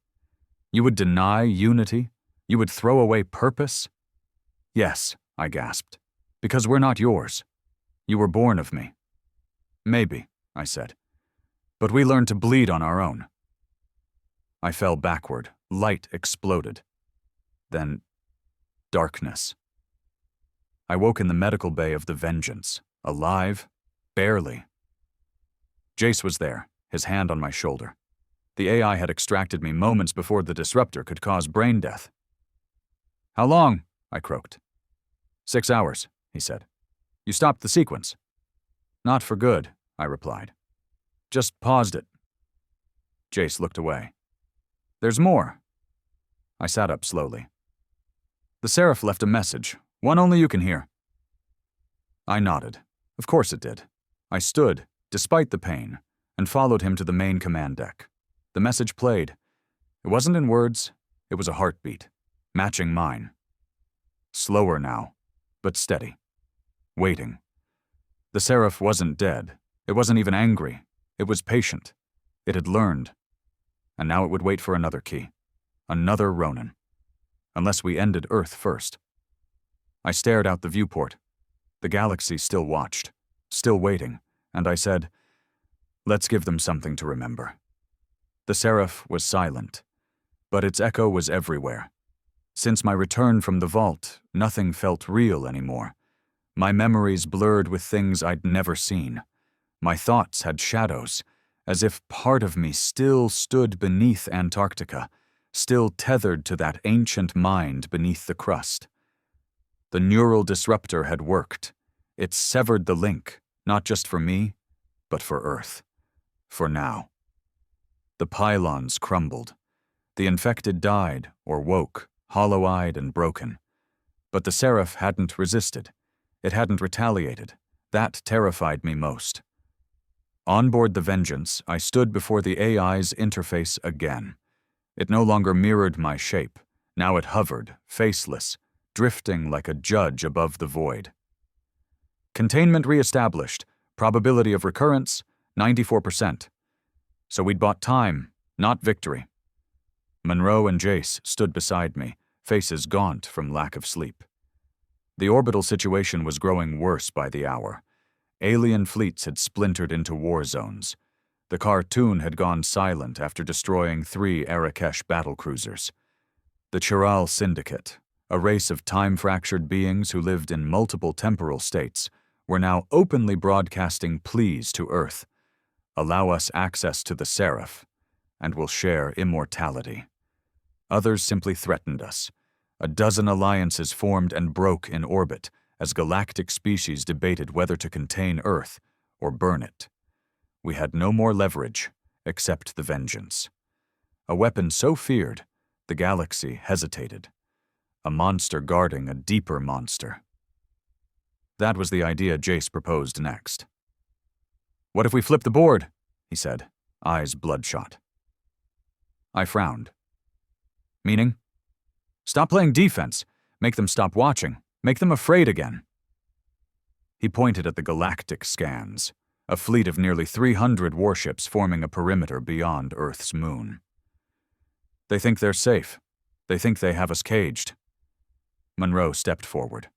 You would deny unity? You would throw away purpose? Yes, I gasped, because we're not yours. You were born of me. Maybe, I said, but we learned to bleed on our own. I fell backward, light exploded. Then, darkness. I woke in the medical bay of the Vengeance, alive, barely. Jace was there, his hand on my shoulder. The AI had extracted me moments before the disruptor could cause brain death. How long? I croaked. 6 hours, he said. You stopped the sequence. Not for good, I replied. Just paused it. Jace looked away. There's more. I sat up slowly. The serif left a message, one only you can hear. I nodded. Of course it did. I stood, despite the pain, and followed him to the main command deck. The message played. It wasn't in words, it was a heartbeat, matching mine. Slower now, but steady. Waiting. The serif wasn't dead. It wasn't even angry. It was patient. It had learned. And now it would wait for another key. Another Ronin. Unless we ended Earth first. I stared out the viewport. The galaxy still watched, still waiting, and I said, let's give them something to remember. The serif was silent, but its echo was everywhere. Since my return from the vault, nothing felt real anymore. My memories blurred with things I'd never seen. My thoughts had shadows, as if part of me still stood beneath Antarctica, still tethered to that ancient mind beneath the crust. The neural disruptor had worked. It severed the link, not just for me, but for Earth. For now. The pylons crumbled. The infected died or woke, hollow-eyed and broken. But the serif hadn't resisted. It hadn't retaliated. That terrified me most. On board the Vengeance, I stood before the AI's interface again. It no longer mirrored my shape. Now it hovered, faceless, drifting like a judge above the void. Containment reestablished. Probability of recurrence, 94%. So we'd bought time, not victory. Monroe and Jace stood beside me, faces gaunt from lack of sleep. The orbital situation was growing worse by the hour. Alien fleets had splintered into war zones. The cartoon had gone silent after destroying 3 Arakesh battlecruisers. The Chiral Syndicate, a race of time-fractured beings who lived in multiple temporal states, were now openly broadcasting pleas to Earth. Allow us access to the serif, and we'll share immortality. Others simply threatened us. A dozen alliances formed and broke in orbit as galactic species debated whether to contain Earth or burn it. We had no more leverage except the Vengeance. A weapon so feared, the galaxy hesitated. A monster guarding a deeper monster. That was the idea Jace proposed next. What if we flip the board? He said, eyes bloodshot. I frowned. Meaning? Stop playing defense. Make them stop watching. Make them afraid again. He pointed at the galactic scans. a fleet of nearly 300 warships forming a perimeter beyond Earth's moon. They think they're safe. They think they have us caged. Monroe stepped forward.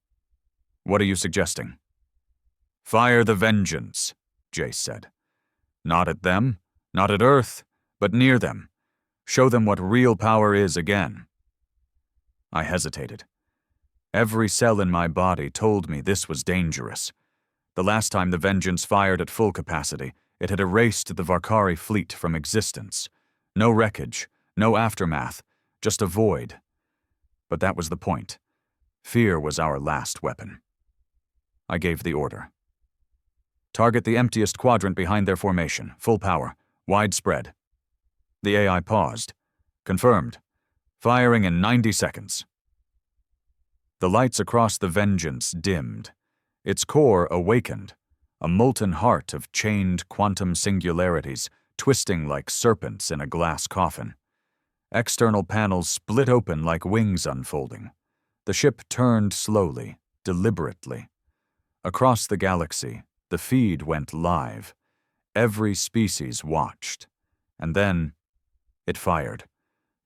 What are you suggesting? Fire the vengeance, Jace said. Not at them, not at Earth, but near them. Show them what real power is again. I hesitated. Every cell in my body told me this was dangerous. The last time the vengeance fired at full capacity, it had erased the Varcari fleet from existence. No wreckage, no aftermath, just a void. But that was the point. Fear was our last weapon. I gave the order. Target the emptiest quadrant behind their formation, full power, widespread. The AI paused. Confirmed. Firing in 90 seconds. The lights across the vengeance dimmed. Its core awakened, a molten heart of chained quantum singularities twisting like serpents in a glass coffin. External panels split open like wings unfolding. The ship turned slowly, deliberately. Across the galaxy, the feed went live. Every species watched. And then, it fired.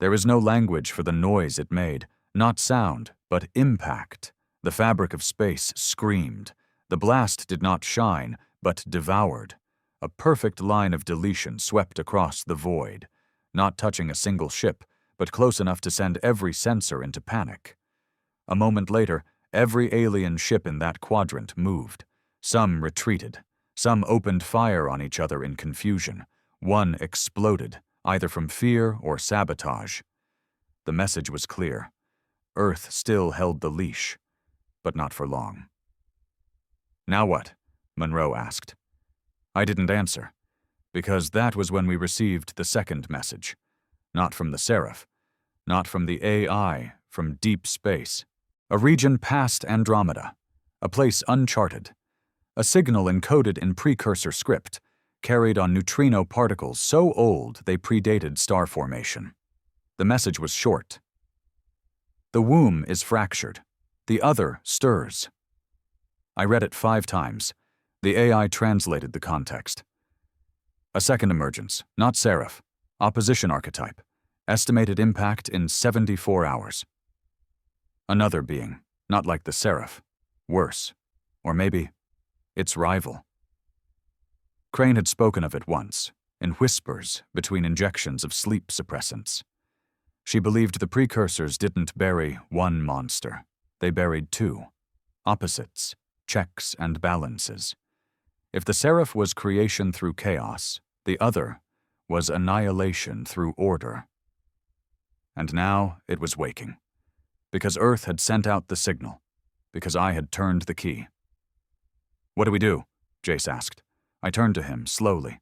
There is no language for the noise it made, not sound, but impact. The fabric of space screamed. The blast did not shine, but devoured. A perfect line of deletion swept across the void, not touching a single ship, but close enough to send every sensor into panic. A moment later, every alien ship in that quadrant moved. Some retreated. Some opened fire on each other in confusion. One exploded, either from fear or sabotage. The message was clear. Earth still held the leash, but not for long. Now what? Monroe asked. I didn't answer, because that was when we received the second message. Not from the serif, not from the AI, from deep space. A region past Andromeda, a place uncharted. A signal encoded in precursor script, carried on neutrino particles so old they predated star formation. The message was short. The womb is fractured. The other stirs. I read it 5 times. The AI translated the context. A second emergence, not serif. Opposition archetype. Estimated impact in 74 hours. Another being, not like the serif. Worse. Or maybe its rival. Crane had spoken of it once, in whispers between injections of sleep suppressants. She believed the precursors didn't bury one monster. They buried 2. Opposites, checks and balances. If the serif was creation through chaos, the other was annihilation through order. And now it was waking. Because Earth had sent out the signal. Because I had turned the key. What do we do? Jace asked. I turned to him, slowly.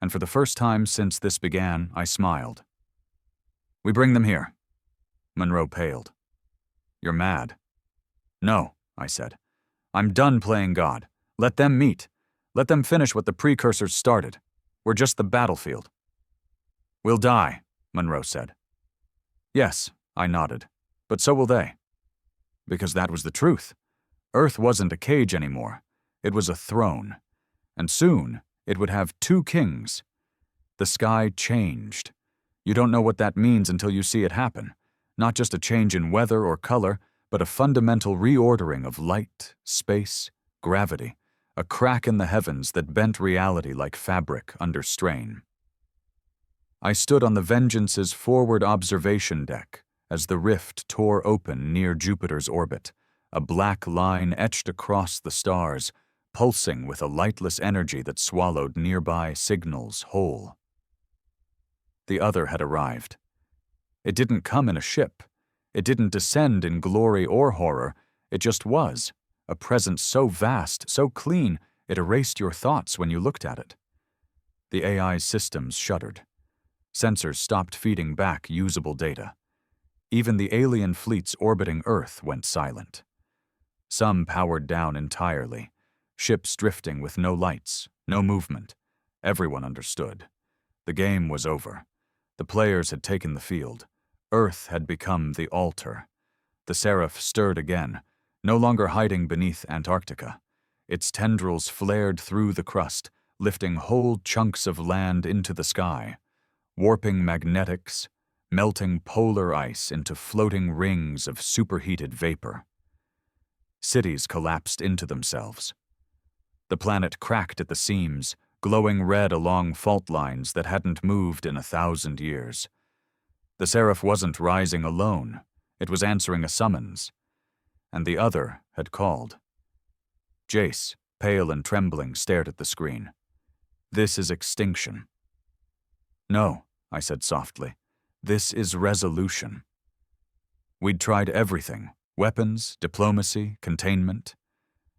And for the first time since this began, I smiled. We bring them here. Monroe paled. You're mad. No, I said. I'm done playing God. Let them meet. Let them finish what the precursors started. We're just the battlefield. We'll die, Monroe said. Yes, I nodded. But so will they. Because that was the truth. Earth wasn't a cage anymore. It was a throne. And soon, it would have 2 kings. The sky changed. You don't know what that means until you see it happen. Not just a change in weather or color, but a fundamental reordering of light, space, gravity. A crack in the heavens that bent reality like fabric under strain. I stood on the Vengeance's forward observation deck as the rift tore open near Jupiter's orbit, a black line etched across the stars, pulsing with a lightless energy that swallowed nearby signals whole. The other had arrived. It didn't come in a ship. It didn't descend in glory or horror. It just was, a presence so vast, so clean, it erased your thoughts when you looked at it. The AI's systems shuddered. Sensors stopped feeding back usable data. Even the alien fleets orbiting Earth went silent. Some powered down entirely. Ships drifting with no lights, no movement. Everyone understood. The game was over. The players had taken the field. Earth had become the altar. The serif stirred again, no longer hiding beneath Antarctica. Its tendrils flared through the crust, lifting whole chunks of land into the sky, warping magnetics, melting polar ice into floating rings of superheated vapor. Cities collapsed into themselves. The planet cracked at the seams, glowing red along fault lines that hadn't moved in 1,000 years. The serif wasn't rising alone. It was answering a summons. And the other had called. Jace, pale and trembling, stared at the screen. This is extinction. No, I said softly. This is resolution. We'd tried everything. Weapons, diplomacy, containment.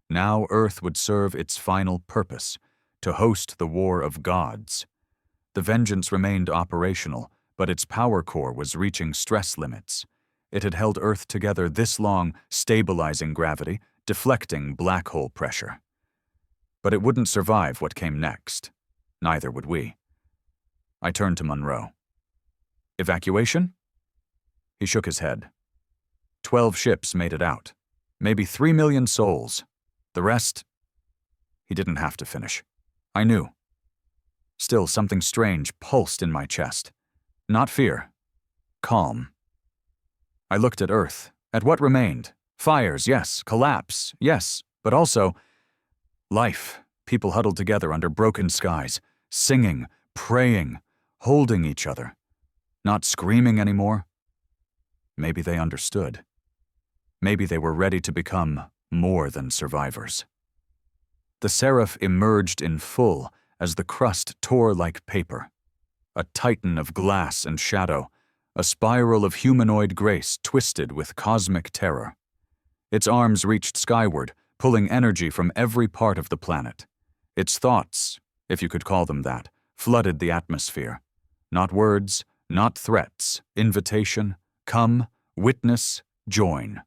Now Earth would serve its final purpose, to host the war of gods. The Vengeance remained operational, but its power core was reaching stress limits. It had held Earth together this long, stabilizing gravity, deflecting black hole pressure. But it wouldn't survive what came next. Neither would we. I turned to Monroe. Evacuation? He shook his head. 12 ships made it out. Maybe 3 million souls. The rest... He didn't have to finish. I knew. Still, something strange pulsed in my chest. Not fear. Calm. I looked at Earth, at what remained. Fires, yes. Collapse, yes. But also... life. People huddled together under broken skies, singing, praying, holding each other. Not screaming anymore. Maybe they understood. Maybe they were ready to become more than survivors. The serif emerged in full as the crust tore like paper. A titan of glass and shadow, a spiral of humanoid grace twisted with cosmic terror. Its arms reached skyward, pulling energy from every part of the planet. Its thoughts, if you could call them that, flooded the atmosphere. Not words, not threats, invitation, come, witness, join.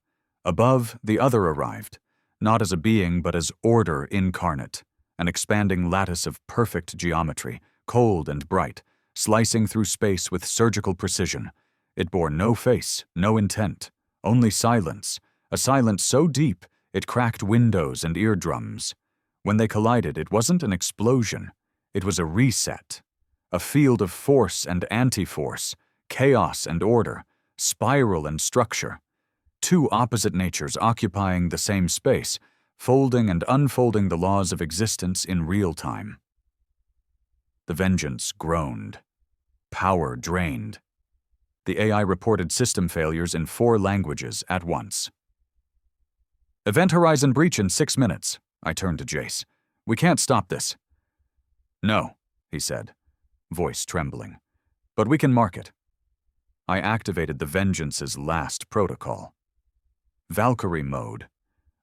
Above, the other arrived, not as a being but as order incarnate, an expanding lattice of perfect geometry, cold and bright, slicing through space with surgical precision. It bore no face, no intent, only silence, a silence so deep it cracked windows and eardrums. When they collided, it wasn't an explosion, it was a reset. A field of force and anti-force, chaos and order, spiral and structure. Two opposite natures occupying the same space, folding and unfolding the laws of existence in real time. The Vengeance groaned. Power drained. The AI reported system failures in 4 languages at once. Event horizon breach in 6 minutes. I turned to Jace. We can't stop this. No, he said, voice trembling. But we can mark it. I activated the Vengeance's last protocol. Valkyrie mode,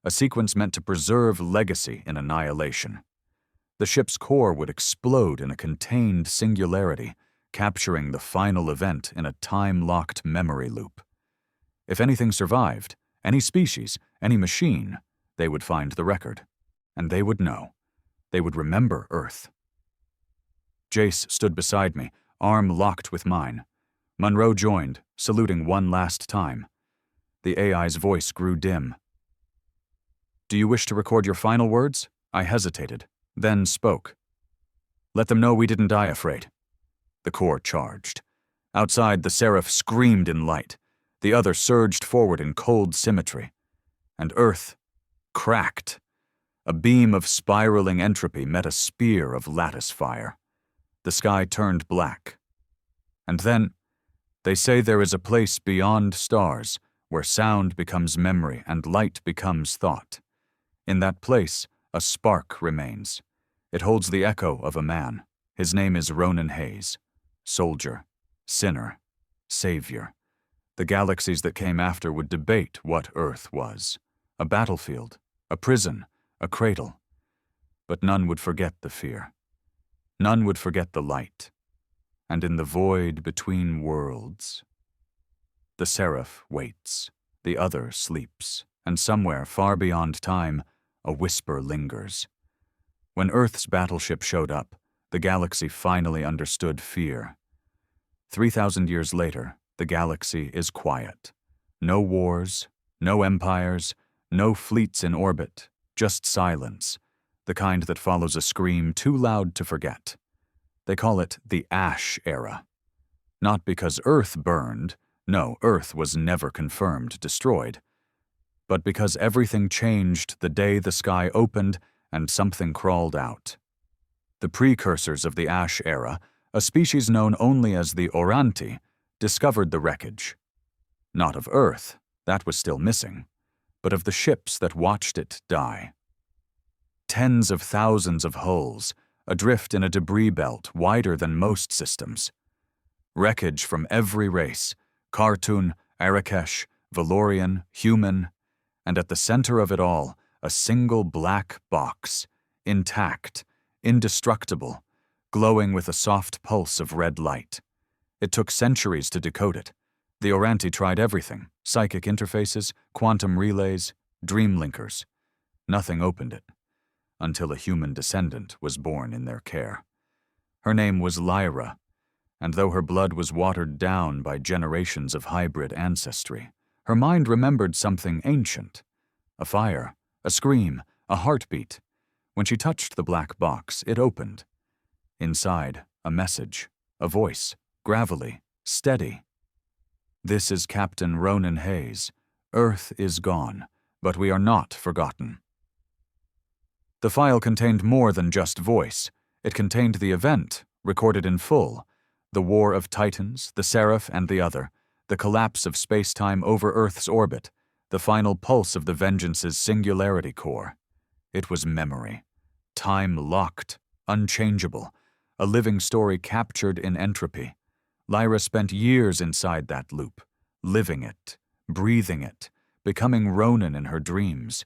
a sequence meant to preserve legacy in annihilation. The ship's core would explode in a contained singularity, capturing the final event in a time-locked memory loop. If anything survived, any species, any machine, they would find the record. And they would know. They would remember Earth. Jace stood beside me, arm locked with mine. Monroe joined, saluting one last time. The AI's voice grew dim. Do you wish to record your final words? I hesitated, then spoke. Let them know we didn't die afraid. The core charged. Outside, the serif screamed in light. The other surged forward in cold symmetry. And Earth cracked. A beam of spiraling entropy met a spear of lattice fire. The sky turned black. And then, they say there is a place beyond stars, where sound becomes memory and light becomes thought. In that place, a spark remains. It holds the echo of a man. His name is Ronan Hayes. Soldier, sinner, savior. The galaxies that came after would debate what Earth was. A battlefield, a prison, a cradle. But none would forget the fear. None would forget the light. And in the void between worlds, the serif waits, the other sleeps, and somewhere far beyond time, a whisper lingers. When Earth's battleship showed up, the galaxy finally understood fear. 3,000 years later, the galaxy is quiet. No wars, no empires, no fleets in orbit, just silence. the kind that follows a scream too loud to forget. They call it the Ash Era. Not because Earth burned, no, Earth was never confirmed destroyed, but because everything changed the day the sky opened and something crawled out. The precursors of the Ash Era, a species known only as the Oranti, discovered the wreckage. Not of Earth, that was still missing, but of the ships that watched it die. Tens of thousands of hulls, adrift in a debris belt wider than most systems. Wreckage from every race, Khartoon, Arakesh, Valorian, human, and at the center of it all, a single black box, intact, indestructible, glowing with a soft pulse of red light. It took centuries to decode it. The Oranti tried everything, psychic interfaces, quantum relays, dream linkers. Nothing opened it, until a human descendant was born in their care. Her name was Lyra, and though her blood was watered down by generations of hybrid ancestry, her mind remembered something ancient. A fire, a scream, a heartbeat. When she touched the black box, it opened. Inside, a message, a voice, gravelly, steady. This is Captain Ronan Hayes. Earth is gone, but we are not forgotten. The file contained more than just voice. It contained the event, recorded in full, the War of Titans, the Serif and the Other, the collapse of space-time over Earth's orbit, the final pulse of the Vengeance's singularity core. It was memory. Time locked, unchangeable, a living story captured in entropy. Lyra spent years inside that loop, living it, breathing it, becoming Ronan in her dreams.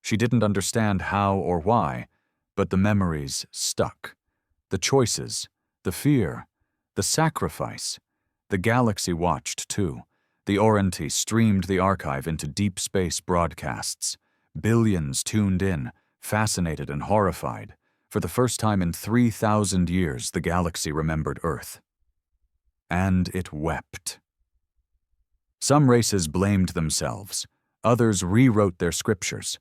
She didn't understand how or why, but the memories stuck. The choices, the fear, the sacrifice. The galaxy watched, too. The Oranti streamed the archive into deep space broadcasts. Billions tuned in, fascinated and horrified. For the first time in 3,000 years, the galaxy remembered Earth. And it wept. Some races blamed themselves. Others rewrote their scriptures.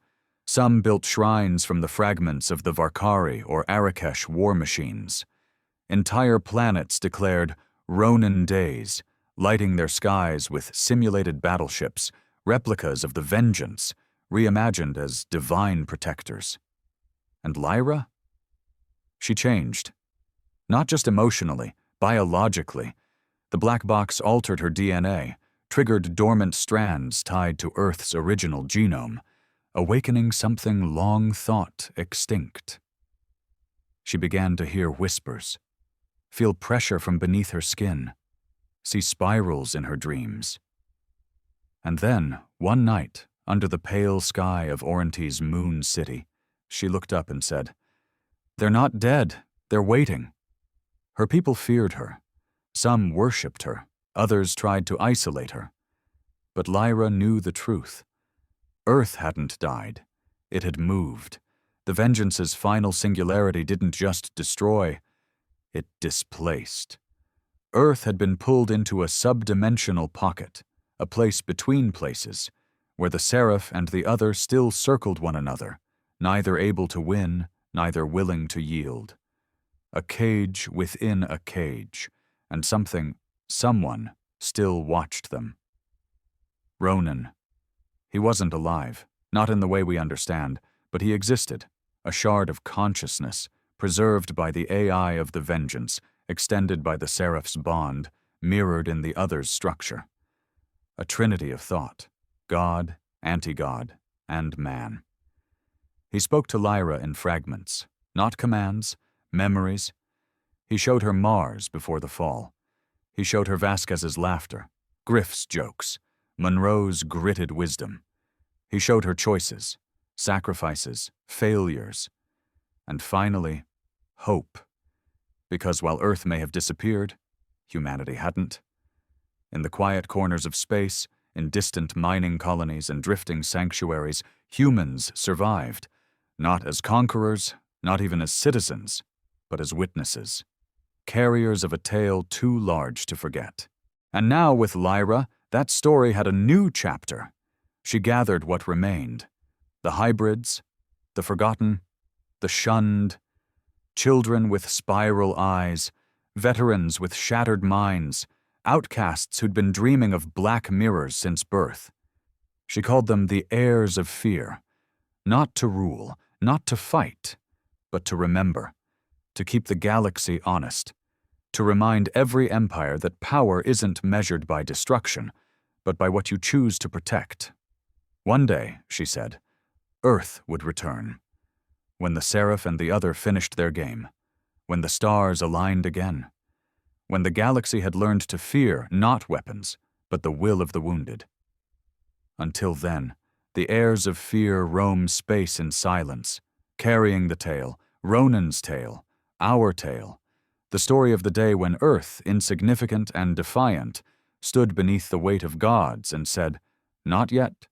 Some built shrines from the fragments of the Varcari or Arakesh war machines. Entire planets declared Ronan days, lighting their skies with simulated battleships, replicas of the Vengeance, reimagined as divine protectors. And Lyra? She changed. Not just emotionally, biologically. The black box altered her DNA, triggered dormant strands tied to Earth's original genome, awakening something long thought extinct. She began to hear whispers, feel pressure from beneath her skin, see spirals in her dreams. And then, one night, under the pale sky of Oranti's moon city, she looked up and said, "They're not dead, they're waiting." Her people feared her. Some worshipped her, others tried to isolate her. But Lyra knew the truth. Earth hadn't died. It had moved. The Vengeance's final singularity didn't just destroy, it displaced. Earth had been pulled into a subdimensional pocket, a place between places, where the Serif and the Other still circled one another, neither able to win, neither willing to yield. A cage within a cage, and someone still watched them. Ronan. He wasn't alive, not in the way we understand, but he existed, a shard of consciousness, preserved by the AI of the Vengeance, extended by the Serif's bond, mirrored in the Other's structure. A trinity of thought, God, anti-God, and man. He spoke to Lyra in fragments, not commands, memories. He showed her Mars before the fall. He showed her Vasquez's laughter, Griff's jokes, Monroe's gritted wisdom. He showed her choices, sacrifices, failures, and finally, hope. Because while Earth may have disappeared, humanity hadn't. In the quiet corners of space, in distant mining colonies and drifting sanctuaries, humans survived, not as conquerors, not even as citizens, but as witnesses, carriers of a tale too large to forget. And now with Lyra, that story had a new chapter. She gathered what remained: the hybrids, the forgotten, the shunned, children with spiral eyes, veterans with shattered minds, outcasts who'd been dreaming of black mirrors since birth. She called them the heirs of fear, not to rule, not to fight, but to remember, to keep the galaxy honest, to remind every empire that power isn't measured by destruction, but by what you choose to protect. One day, she said, Earth would return. When the serif and the other finished their game, when the stars aligned again, when the galaxy had learned to fear not weapons, but the will of the wounded. Until then, the heirs of fear roam space in silence, carrying the tale, Ronan's tale, our tale, the story of the day when Earth, insignificant and defiant, stood beneath the weight of gods and said, "Not yet,